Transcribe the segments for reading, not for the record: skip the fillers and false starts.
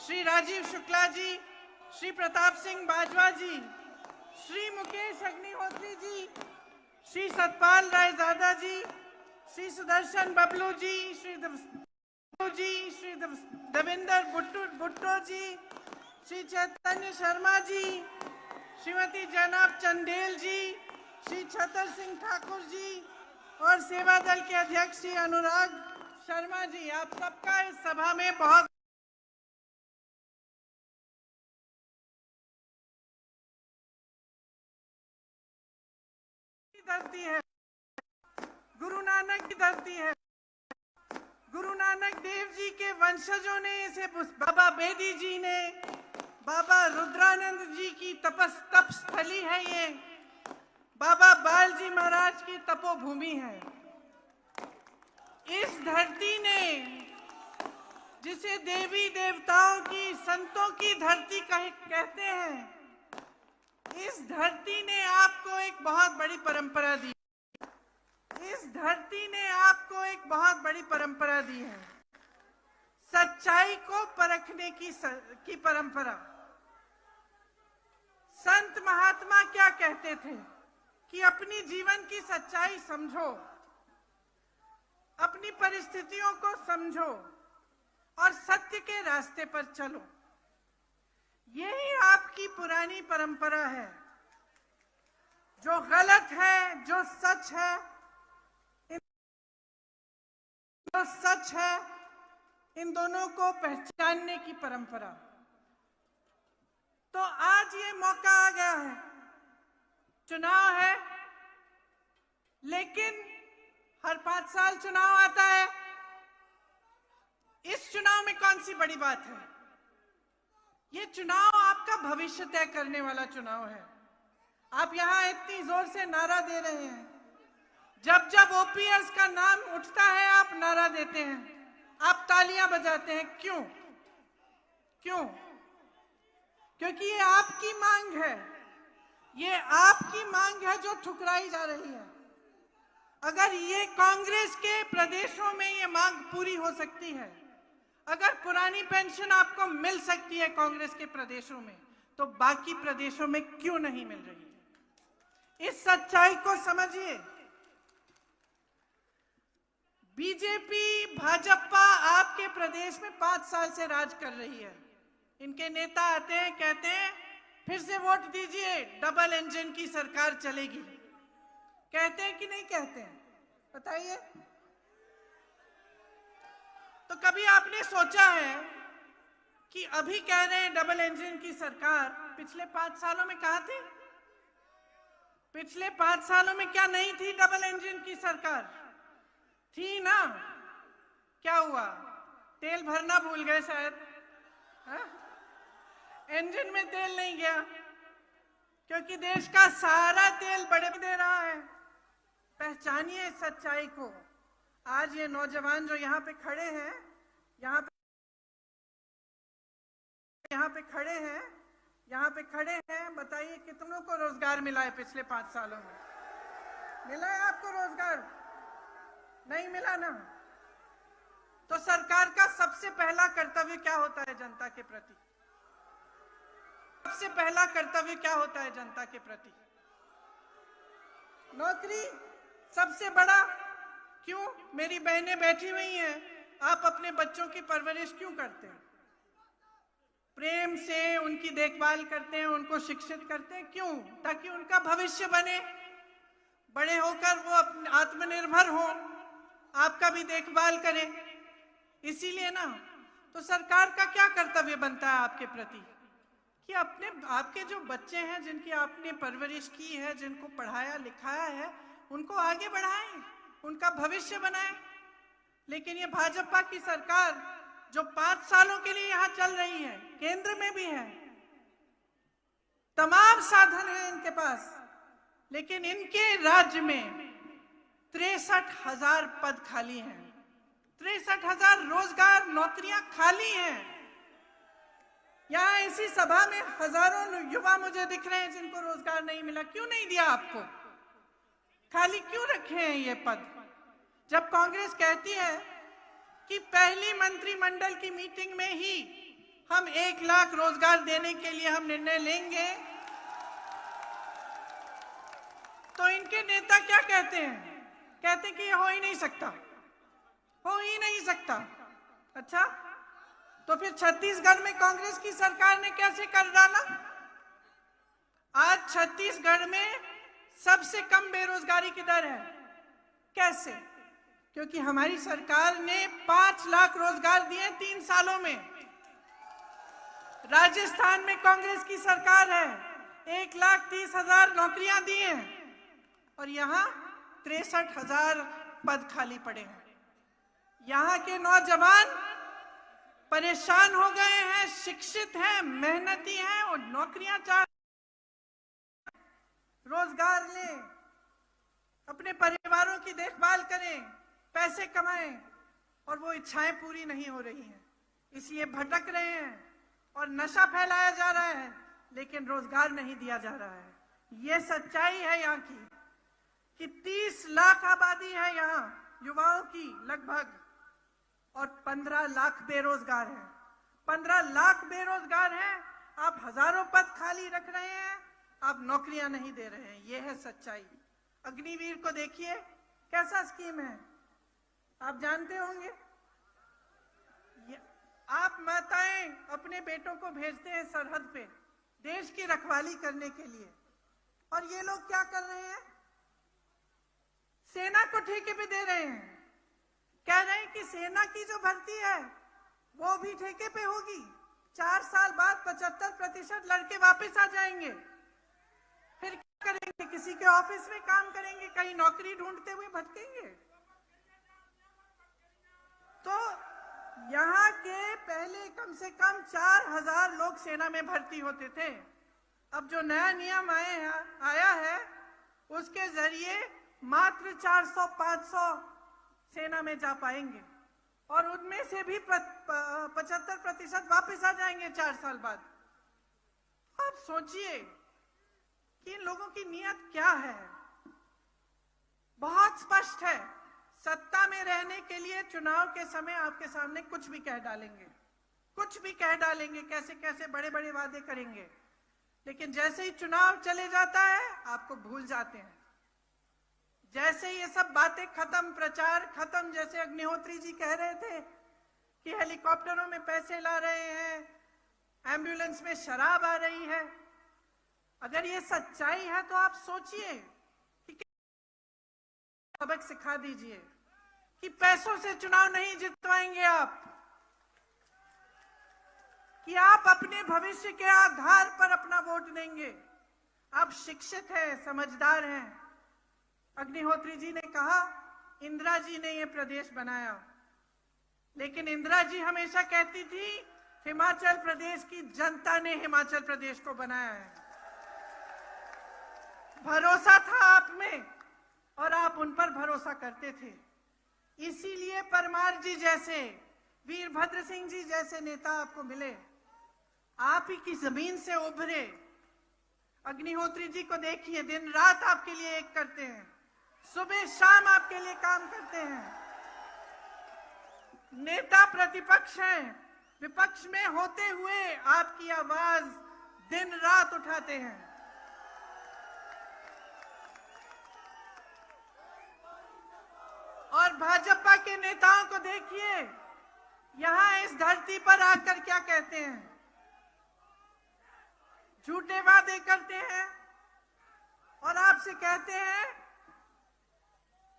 श्री राजीव शुक्ला जी, श्री प्रताप सिंह बाजवा जी, श्री मुकेश अग्निहोत्री जी, श्री सतपाल रायजादा जी, श्री सुदर्शन बबलू जी, श्री देवेंद्र भुट्टो जी, श्री चैतन्य शर्मा जी, श्रीमती जनाब चंदेल जी, श्री छतर सिंह ठाकुर जी और सेवा दल के अध्यक्ष श्री अनुराग शर्मा जी, आप सबका इस सभा में बहुत धरती है, गुरु नानक की धरती है। गुरु नानक देव जी के वंशजों ने इसे, बाबा बेदी जी ने, बाबा रुद्रानंद जी की तप स्थली है ये, बाबा बाल जी महाराज की तपोभूमि है। इस धरती ने, जिसे देवी देवताओं की, संतों की धरती कहते हैं, इस धरती ने आपको एक बहुत बड़ी परंपरा दी। इस धरती ने आपको एक बहुत बड़ी परंपरा दी है, सच्चाई को परखने की परंपरा। संत महात्मा क्या कहते थे कि अपनी जीवन की सच्चाई समझो, अपनी परिस्थितियों को समझो और सत्य के रास्ते पर चलो। यही आपकी पुरानी परंपरा है। जो गलत है, जो सच है, इन दोनों को पहचानने की परंपरा। तो आज ये मौका आ गया है, चुनाव है, लेकिन हर 5 साल चुनाव आता है। इस चुनाव में कौन सी बड़ी बात है? ये चुनाव आपका भविष्य तय करने वाला चुनाव है। आप यहां इतनी जोर से नारा दे रहे हैं, जब जब ओपीएस का नाम उठता है आप नारा देते हैं, आप तालियां बजाते हैं। क्यों? क्योंकि ये आपकी मांग है, ये आपकी मांग है जो ठुकराई जा रही है। अगर ये कांग्रेस के प्रदेशों में ये मांग पूरी हो सकती है, अगर पुरानी पेंशन आपको मिल सकती है कांग्रेस के प्रदेशों में, तो बाकी प्रदेशों में क्यों नहीं मिल रही है? इस सच्चाई को समझिए। बीजेपी, भाजपा आपके प्रदेश में 5 साल से राज कर रही है। इनके नेता आते हैं, कहते हैं फिर से वोट दीजिए, डबल इंजन की सरकार चलेगी। कहते हैं कि नहीं कहते हैं? बताइए। तो कभी आपने सोचा है कि अभी कह रहे हैं डबल इंजन की सरकार, पिछले 5 सालों में कहां थे? पिछले 5 सालों में क्या नहीं थी डबल इंजन की सरकार? थी ना। क्या हुआ? तेल भरना भूल गए शायद। इंजन में तेल नहीं गया, क्योंकि देश का सारा तेल बड़े दे रहा है। पहचानिए सच्चाई को। आज ये नौजवान जो यहाँ पे खड़े हैं, यहाँ पे खड़े हैं, बताइए कितनों को रोजगार मिला है पिछले 5 सालों में? मिला है आपको रोजगार? नहीं मिला ना। तो सरकार का सबसे पहला कर्तव्य क्या होता है जनता के प्रति? सबसे पहला कर्तव्य क्या होता है जनता के प्रति? नौकरी सबसे बड़ा। क्यों? मेरी बहनें बैठी हुई हैं, आप अपने बच्चों की परवरिश क्यों करते हैं? प्रेम से उनकी देखभाल करते हैं, उनको शिक्षित करते हैं। क्यों? ताकि उनका भविष्य बने, बड़े होकर वो आत्मनिर्भर हो, आपका भी देखभाल करें। इसीलिए ना। तो सरकार का क्या कर्तव्य बनता है आपके प्रति कि आपके जो बच्चे हैं, जिनकी आपने परवरिश की है, जिनको पढ़ाया लिखाया है, उनको आगे बढ़ाएं, उनका भविष्य बनाएं। लेकिन ये भाजपा की सरकार जो 5 सालों के लिए यहां चल रही है, केंद्र में भी है, तमाम साधन है इनके पास, लेकिन इनके राज्य में 63,000 पद खाली हैं। 63,000 रोजगार, नौकरियां खाली हैं। यहाँ इसी सभा में हजारों युवा मुझे दिख रहे हैं जिनको रोजगार नहीं मिला। क्यों नहीं दिया आपको? खाली क्यों रखे हैं ये पद? जब कांग्रेस कहती है कि पहली मंत्रिमंडल की मीटिंग में ही हम 1 लाख रोजगार देने के लिए हम निर्णय लेंगे, तो इनके नेता क्या कहते हैं? कहते कि ये हो ही नहीं सकता, हो ही नहीं सकता। अच्छा, तो फिर छत्तीसगढ़ में कांग्रेस की सरकार ने कैसे कर डाला? आज छत्तीसगढ़ में सबसे कम बेरोजगारी की दर है। कैसे? क्योंकि हमारी सरकार ने 5 लाख रोजगार दिए 3 सालों में। राजस्थान में कांग्रेस की सरकार है, 1,30,000 नौकरियां दी हैं और यहाँ 63,000 पद खाली पड़े हैं। यहाँ के नौजवान परेशान हो गए हैं, शिक्षित हैं, मेहनती हैं और नौकरियां चाह, रोजगार लें, अपने परिवारों की देखभाल करें, पैसे कमाएं, और वो इच्छाएं पूरी नहीं हो रही हैं, इसलिए भटक रहे हैं और नशा फैलाया जा रहा है, लेकिन रोजगार नहीं दिया जा रहा है। ये सच्चाई है यहाँ की कि 30 लाख आबादी है यहाँ युवाओं की लगभग, और 15 लाख बेरोजगार हैं। 15 लाख बेरोजगार हैं, आप हजारों पद खाली रख रहे हैं, आप नौकरियां नहीं दे रहे हैं। यह है सच्चाई। अग्निवीर को देखिए, कैसा स्कीम है, आप जानते होंगे। आप माताएं अपने बेटों को भेजते हैं सरहद पे देश की रखवाली करने के लिए, और ये लोग क्या कर रहे हैं? सेना को ठेके पे दे रहे हैं। कह रहे हैं कि सेना की जो भर्ती है वो भी ठेके पे होगी, 4 साल बाद 75% लड़के वापस आ जाएंगे। फिर क्या करेंगे? किसी के ऑफिस में काम करेंगे, कहीं नौकरी ढूंढते हुए भटकेंगे। तो यहाँ के पहले कम से कम 4,000 लोग सेना में भर्ती होते थे। अब जो नया नियम आया है उसके जरिए मात्र 400-500 सेना में जा पाएंगे, और उनमें से भी 75% वापस आ जाएंगे 4 साल बाद। आप सोचिए कि इन लोगों की नियत क्या है। बहुत स्पष्ट है, सत्ता में रहने के लिए चुनाव के समय आपके सामने कुछ भी कह डालेंगे, कुछ भी कह डालेंगे, कैसे कैसे बड़े बड़े वादे करेंगे, लेकिन जैसे ही चुनाव चले जाता है आपको भूल जाते हैं। जैसे ये सब बातें खत्म, प्रचार खत्म, जैसे अग्निहोत्री जी कह रहे थे कि हेलीकॉप्टरों में पैसे ला रहे हैं, एम्बुलेंस में शराब आ रही है। अगर ये सच्चाई है तो आप सोचिए कि सबक सिखा दीजिए कि पैसों से चुनाव नहीं जितवाएंगे आप, कि आप अपने भविष्य के आधार पर अपना वोट देंगे। आप शिक्षित हैं, समझदार हैं। अग्निहोत्री जी ने कहा इंदिरा जी ने ये प्रदेश बनाया, लेकिन इंदिरा जी हमेशा कहती थी हिमाचल प्रदेश की जनता ने हिमाचल प्रदेश को बनाया है। भरोसा था आप में और आप उन पर भरोसा करते थे। इसीलिए परमार जी जैसे, वीरभद्र सिंह जी जैसे नेता आपको मिले, आप ही की जमीन से उभरे। अग्निहोत्री जी को देखिए, दिन रात आपके लिए एक करते हैं, सुबह शाम आपके लिए काम करते हैं। नेता प्रतिपक्ष हैं, विपक्ष में होते हुए आपकी आवाज दिन रात उठाते हैं। और भाजपा के नेताओं को देखिए, यहां इस धरती पर आकर क्या कहते हैं, झूठे वादे करते हैं और आपसे कहते हैं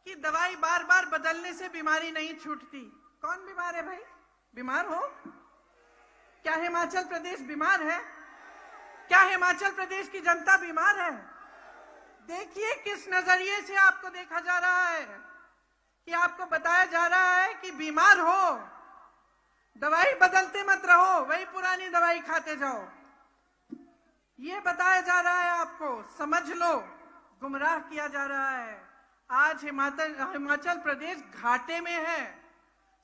कि दवाई बार बार बदलने से बीमारी नहीं छूटती। कौन बीमार है भाई? बीमार हो? क्या हिमाचल प्रदेश बीमार है? क्या हिमाचल प्रदेश की जनता बीमार है? देखिए किस नजरिए से आपको देखा जा रहा है, कि आपको बताया जा रहा है कि बीमार हो, दवाई बदलते मत रहो, वही पुरानी दवाई खाते जाओ। ये बताया जा रहा है आपको, समझ लो, गुमराह किया जा रहा है। आज हिमाचल प्रदेश घाटे में है,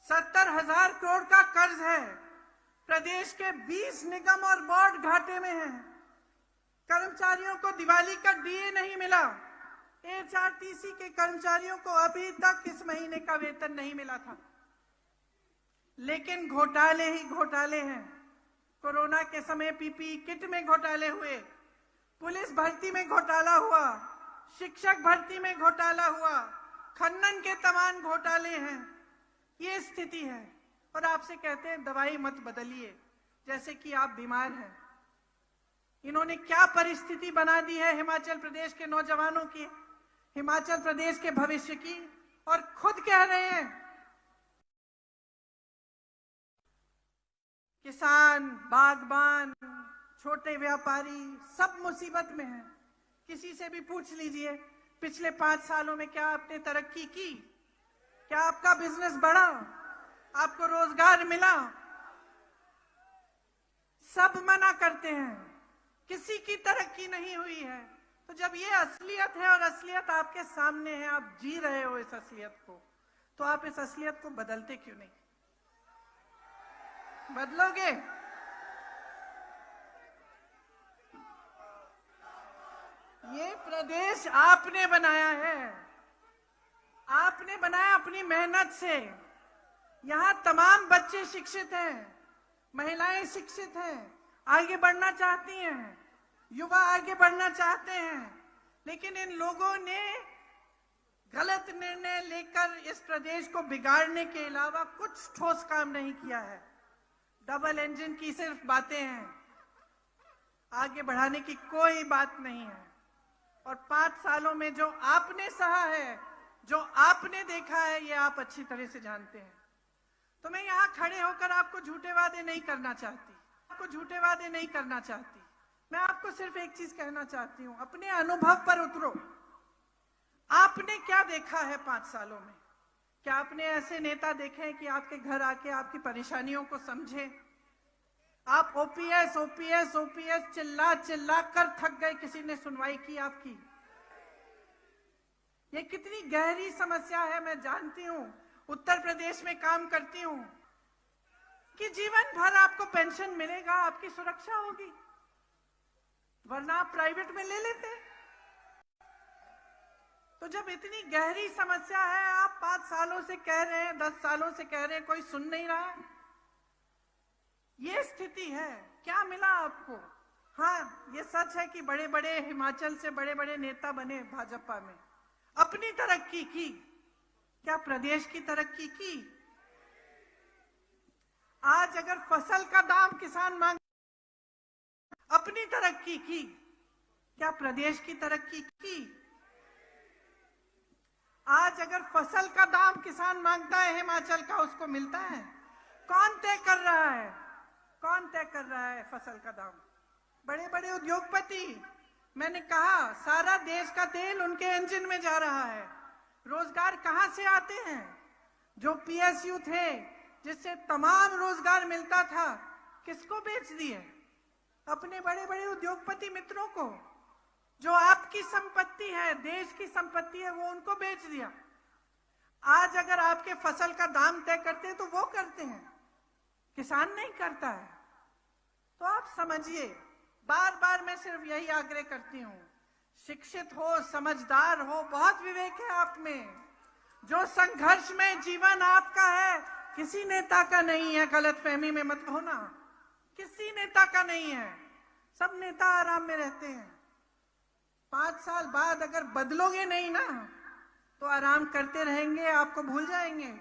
70,000 करोड़ का कर्ज है। प्रदेश के 20 निगम और बोर्ड घाटे में हैं। कर्मचारियों को दिवाली का डीए नहीं मिला। एचआरटीसी के कर्मचारियों को अभी तक इस महीने का वेतन नहीं मिला था। लेकिन घोटाले ही घोटाले हैं, कोरोना के समय पीपीई किट में घोटाले हुए, पुलिस भर्ती में घोटाला हुआ, शिक्षक भर्ती में घोटाला हुआ, खनन के तमाम घोटाले हैं। ये स्थिति है और आपसे कहते हैं दवाई मत बदलिए, जैसे कि आप बीमार हैं। इन्होंने क्या परिस्थिति बना दी है हिमाचल प्रदेश के नौजवानों की, हिमाचल प्रदेश के भविष्य की, और खुद कह रहे हैं किसान, बागबान, छोटे व्यापारी सब मुसीबत में हैं। किसी से भी पूछ लीजिए पिछले 5 सालों में क्या आपने तरक्की की, क्या आपका बिजनेस बढ़ा, आपको रोजगार मिला? सब मना करते हैं, किसी की तरक्की नहीं हुई है। तो जब ये असलियत है और असलियत आपके सामने है, आप जी रहे हो इस असलियत को, तो आप इस असलियत को बदलते क्यों नहीं? बदलोगे? ये प्रदेश आपने बनाया है, आपने बनाया अपनी मेहनत से। यहाँ तमाम बच्चे शिक्षित हैं, महिलाएं शिक्षित हैं, आगे बढ़ना चाहती हैं, युवा आगे बढ़ना चाहते हैं, लेकिन इन लोगों ने गलत निर्णय लेकर इस प्रदेश को बिगाड़ने के अलावा कुछ ठोस काम नहीं किया है। डबल इंजन की सिर्फ बातें हैं, आगे बढ़ाने की कोई बात नहीं है। और 5 सालों में जो आपने सहा है, जो आपने देखा है, ये आप अच्छी तरह से जानते हैं। तो मैं यहाँ खड़े होकर आपको झूठे वादे नहीं करना चाहती, आपको झूठे वादे नहीं करना चाहती। मैं आपको सिर्फ एक चीज कहना चाहती हूँ, अपने अनुभव पर उतरो। आपने क्या देखा है 5 सालों में? क्या आपने ऐसे नेता देखे हैं कि आपके घर आके आपकी परेशानियों को समझे? आप ओपीएस ओपीएस ओपीएस चिल्ला चिल्ला कर थक गए, किसी ने सुनवाई की आपकी? ये कितनी गहरी समस्या है मैं जानती हूँ, उत्तर प्रदेश में काम करती हूँ, कि जीवन भर आपको पेंशन मिलेगा, आपकी सुरक्षा होगी, वरना आप प्राइवेट में ले लेते। तो जब इतनी गहरी समस्या है, आप 5 सालों से कह रहे हैं, 10 सालों से कह रहे हैं, कोई सुन नहीं रहा है। ये स्थिति है। क्या मिला आपको? हाँ, ये सच है कि बड़े बड़े हिमाचल से बड़े बड़े नेता बने भाजपा में, अपनी तरक्की की। क्या प्रदेश की तरक्की की? आज अगर फसल का दाम किसान मांग, अपनी तरक्की की। क्या प्रदेश की तरक्की की? आज अगर फसल का दाम किसान मांगता है हिमाचल का, उसको मिलता है? कौन तय कर रहा है? कौन तय कर रहा है फसल का दाम? बड़े बड़े उद्योगपति। मैंने कहा सारा देश का तेल उनके इंजन में जा रहा है। रोजगार कहां से आते हैं? जो पीएसयू थे, जिससे तमाम रोजगार मिलता था, किसको बेच दिए? अपने बड़े बड़े उद्योगपति मित्रों को। जो आपकी संपत्ति है, देश की संपत्ति है, वो उनको बेच दिया। आज अगर आपके फसल का दाम तय करते हैं तो वो करते हैं, किसान नहीं करता है। तो आप समझिए, बार बार मैं सिर्फ यही आग्रह करती हूँ, शिक्षित हो, समझदार हो, बहुत विवेक है आप में। जो संघर्ष में जीवन आपका है, किसी नेता का नहीं है, गलतफहमी में मत होना, किसी नेता का नहीं है। सब नेता आराम में रहते हैं। 5 साल बाद अगर बदलोगे नहीं ना, तो आराम करते रहेंगे, आपको भूल जाएंगे।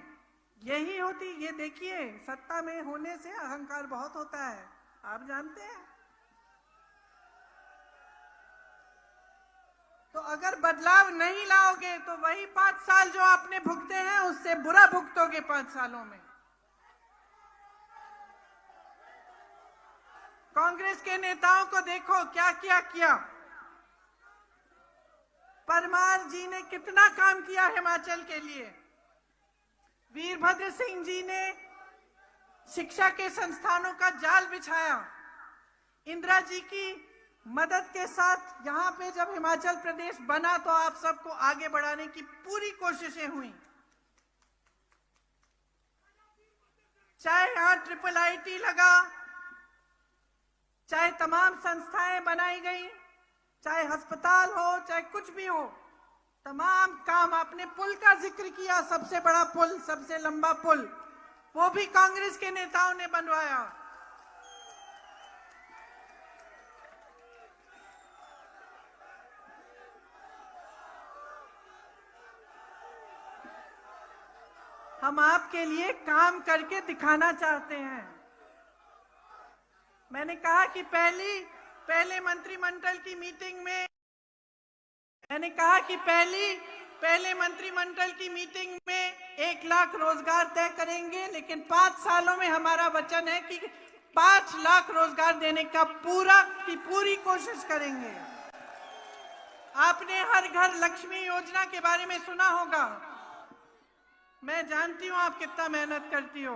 यही होती, ये देखिए, सत्ता में होने से अहंकार बहुत होता है, आप जानते हैं। तो अगर बदलाव नहीं लाओगे तो वही 5 साल जो आपने भुगते हैं, उससे बुरा भुगतोगे 5 सालों में। कांग्रेस के नेताओं को देखो क्या किया। परमार जी ने कितना काम किया हिमाचल के लिए। वीरभद्र सिंह जी ने शिक्षा के संस्थानों का जाल बिछाया। इंदिरा जी की मदद के साथ यहाँ पे जब हिमाचल प्रदेश बना, तो आप सबको आगे बढ़ाने की पूरी कोशिशें हुई। चाहे यहाँ IIIT लगा, चाहे तमाम संस्थाएं बनाई गई, चाहे अस्पताल हो, चाहे कुछ भी हो, तमाम काम। आपने पुल का जिक्र किया, सबसे बड़ा पुल, सबसे लंबा पुल, वो भी कांग्रेस के नेताओं ने बनवाया। हम आपके लिए काम करके दिखाना चाहते हैं। मैंने कहा कि पहले मंत्रिमंडल की मीटिंग में पहले मंत्रिमंडल की मीटिंग में 1 लाख रोजगार तय करेंगे, लेकिन 5 सालों में हमारा वचन है कि 5 लाख रोजगार देने का पूरी कोशिश करेंगे। आपने हर घर लक्ष्मी योजना के बारे में सुना होगा। मैं जानती हूं आप कितना मेहनत करती हो।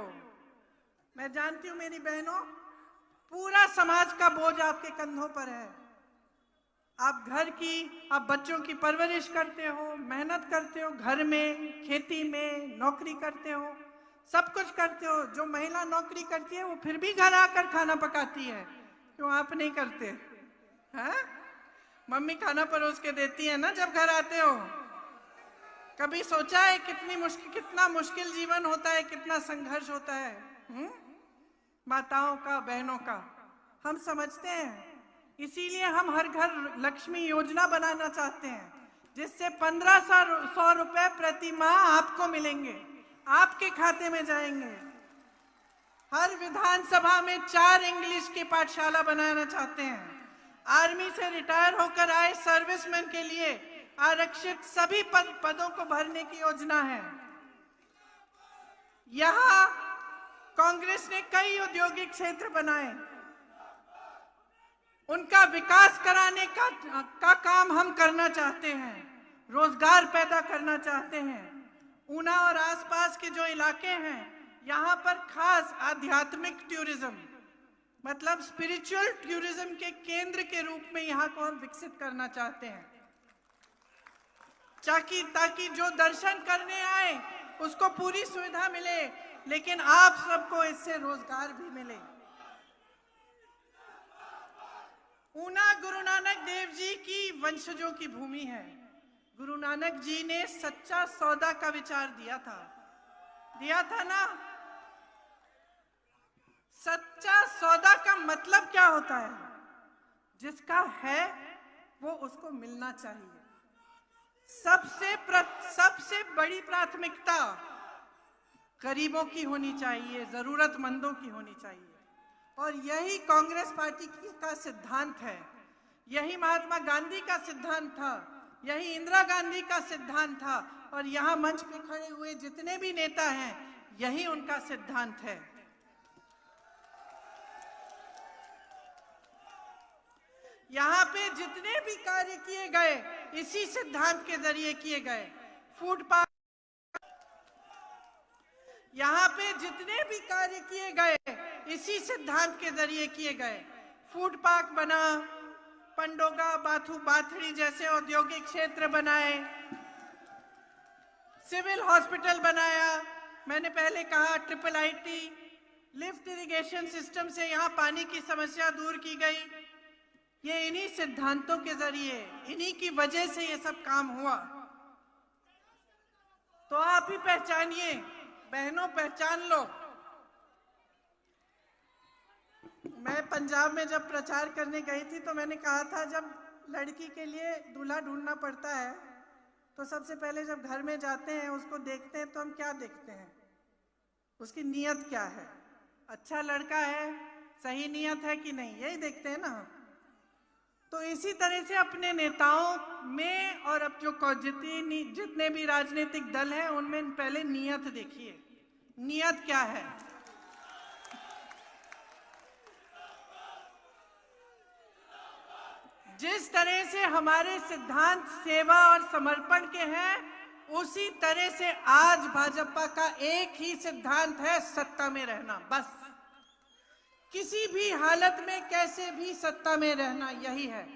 मैं जानती हूं मेरी बहनों, पूरा समाज का बोझ आपके कंधों पर है। आप बच्चों की परवरिश करते हो, मेहनत करते हो, घर में, खेती में नौकरी करते हो, सब कुछ करते हो। जो महिला नौकरी करती है वो फिर भी घर आकर खाना पकाती है, क्यों आप नहीं करते? हाँ, मम्मी खाना परोस के देती है ना जब घर आते हो। कभी सोचा है कितना मुश्किल जीवन होता है, कितना संघर्ष होता है माताओं का, बहनों का। हम समझते हैं, इसीलिए हम हर घर लक्ष्मी योजना बनाना चाहते हैं, जिससे 1500 रुपए प्रति माह आपको मिलेंगे, आपके खाते में जाएंगे। हर विधानसभा में 4 इंग्लिश की पाठशाला बनाना चाहते हैं। आर्मी से रिटायर होकर आए सर्विसमैन के लिए आरक्षित सभी पदों को भरने की योजना है। यहां कांग्रेस ने कई औद्योगिक क्षेत्र बनाए, उनका विकास कराने का काम हम करना चाहते हैं, रोजगार पैदा करना चाहते हैं। ऊना और आसपास के जो इलाके हैं, यहाँ पर खास आध्यात्मिक टूरिज्म, मतलब स्पिरिचुअल टूरिज्म के केंद्र के रूप में यहाँ को हम विकसित करना चाहते हैं, ताकि जो दर्शन करने आए उसको पूरी सुविधा मिले, लेकिन आप सबको इससे रोजगार भी मिले। ऊना गुरु नानक देव जी की वंशजों की भूमि है। गुरु नानक जी ने सच्चा सौदा का विचार दिया था ना। सच्चा सौदा का मतलब क्या होता है? जिसका है वो उसको मिलना चाहिए। सबसे बड़ी प्राथमिकता गरीबों की होनी चाहिए, जरूरतमंदों की होनी चाहिए, और यही कांग्रेस पार्टी का सिद्धांत है। यही महात्मा गांधी का सिद्धांत था, यही इंदिरा गांधी का सिद्धांत था, और यहाँ मंच पे खड़े हुए जितने भी नेता हैं, यही उनका सिद्धांत है। यहाँ पे जितने भी कार्य किए गए इसी सिद्धांत के जरिए किए गए। फूड पार्क, यहाँ पे जितने भी कार्य किए गए इसी सिद्धांत के जरिए किए गए। फूड पार्क बना, पंडोगा, बाथड़ी जैसे औद्योगिक क्षेत्र बनाए, सिविल हॉस्पिटल बनाया। मैंने पहले कहा triple IIT, lift irrigation system से यहाँ पानी की समस्या दूर की गई। ये इन्हीं सिद्धांतों के जरिए, इन्हीं की वजह से ये सब काम हुआ। तो आप ही पहचानिए, बहनों पहचान लो। मैं पंजाब में जब प्रचार करने गई थी तो मैंने कहा था, जब लड़की के लिए दूल्हा ढूंढना पड़ता है तो सबसे पहले जब घर में जाते हैं उसको देखते हैं तो हम क्या देखते हैं? उसकी नीयत क्या है? अच्छा लड़का है, सही नीयत है कि नहीं, यही देखते हैं ना। तो इसी तरह से अपने नेताओं में और अब जितने भी राजनीतिक दल हैं उनमें पहले नीयत देखिए, नीयत क्या है। जिस तरह से हमारे सिद्धांत सेवा और समर्पण के हैं, उसी तरह से आज भाजपा का एक ही सिद्धांत है, सत्ता में रहना। बस किसी भी हालत में कैसे भी सत्ता में रहना, यही है।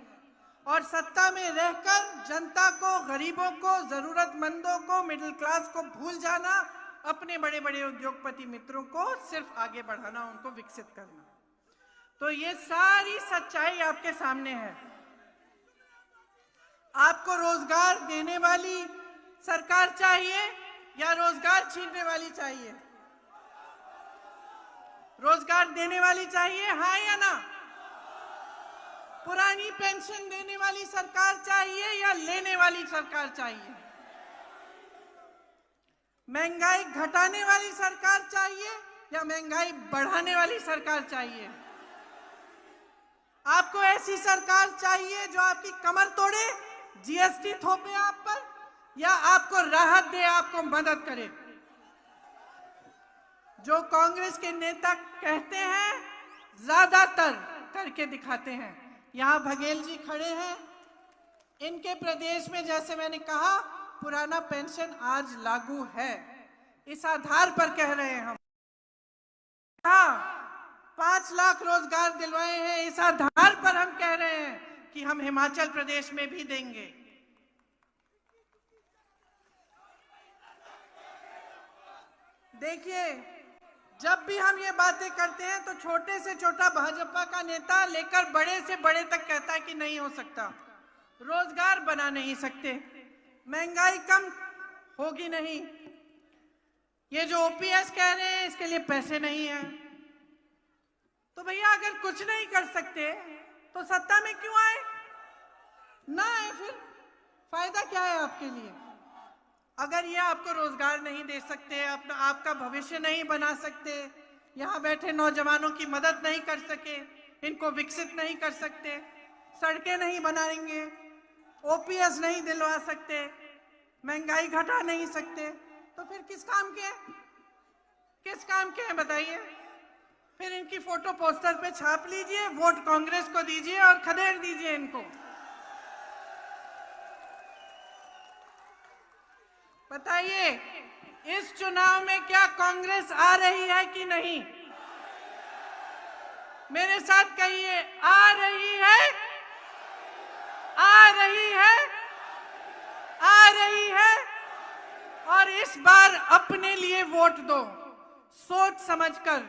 और सत्ता में रहकर जनता को, गरीबों को, जरूरतमंदों को, मिडिल क्लास को भूल जाना, अपने बड़े बड़े उद्योगपति मित्रों को सिर्फ आगे बढ़ाना, उनको विकसित करना। तो ये सारी सच्चाई आपके सामने है। आपको रोजगार देने वाली सरकार चाहिए या रोजगार छीनने वाली चाहिए? रोजगार देने वाली चाहिए, हाँ या ना? पुरानी पेंशन देने वाली सरकार चाहिए या लेने वाली सरकार चाहिए? महंगाई घटाने वाली सरकार चाहिए या महंगाई बढ़ाने वाली सरकार चाहिए? आपको ऐसी सरकार चाहिए जो आपकी कमर तोड़े, जीएसटी थोपे आप पर, या आपको राहत दे, आपको मदद करे? जो कांग्रेस के नेता कहते हैं ज्यादातर करके दिखाते हैं। यहां बघेल जी खड़े हैं, इनके प्रदेश में जैसे मैंने कहा पुराना पेंशन आज लागू है, इस आधार पर कह रहे हैं हम। हाँ, 5 लाख रोजगार दिलवाए हैं, इस आधार पर हम कह रहे हैं कि हम हिमाचल प्रदेश में भी देंगे। देखिए, जब भी हम ये बातें करते हैं तो छोटे से छोटा भाजपा का नेता लेकर बड़े से बड़े तक कहता है कि नहीं हो सकता, रोजगार बना नहीं सकते, महंगाई कम होगी नहीं, ये जो ओपीएस कह रहे हैं इसके लिए पैसे नहीं है। तो भैया अगर कुछ नहीं कर सकते तो सत्ता में क्यों आए? ना आए, फिर फायदा क्या है आपके लिए? अगर ये आपको रोजगार नहीं दे सकते, अपना आपका भविष्य नहीं बना सकते, यहाँ बैठे नौजवानों की मदद नहीं कर सके, इनको विकसित नहीं कर सकते, सड़कें नहीं बनाएंगे, ओपीएस नहीं दिलवा सकते, महंगाई घटा नहीं सकते, तो फिर किस काम के हैं? किस काम के हैं बताइए? फिर इनकी फोटो पोस्टर पे छाप लीजिए, वोट कांग्रेस को दीजिए और खदेड़ दीजिए इनको। बताइए, इस चुनाव में क्या कांग्रेस आ रही है कि नहीं? मेरे साथ कहिए, आ रही है, आ रही है, आ रही है। और इस बार अपने लिए वोट दो, सोच समझकर,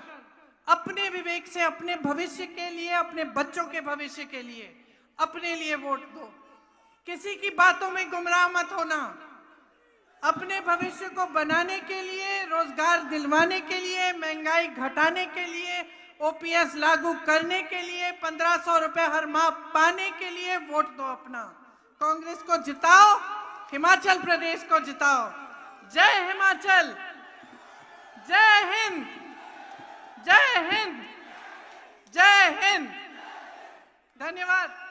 अपने विवेक से, अपने भविष्य के लिए, अपने बच्चों के भविष्य के लिए अपने लिए वोट दो। किसी की बातों में गुमराह मत होना। अपने भविष्य को बनाने के लिए, रोजगार दिलवाने के लिए, महंगाई घटाने के लिए, ओपीएस लागू करने के लिए, 1500 रुपए हर माह पाने के लिए वोट दो अपना। कांग्रेस को जिताओ, हिमाचल प्रदेश को जिताओ। जय हिमाचल, जय हिंद, जय हिंद, जय हिंद। धन्यवाद।